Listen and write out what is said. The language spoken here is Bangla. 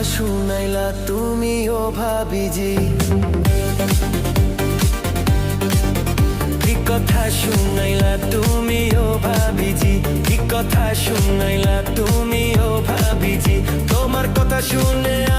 শুনাইলা তুমি ও ভাবিজি, কি কথা শুনাইলা তুমি ও ভাবিজি, কি কথা শুনাইলা তুমি ও ভাবিজি। তোমার কথা শুনে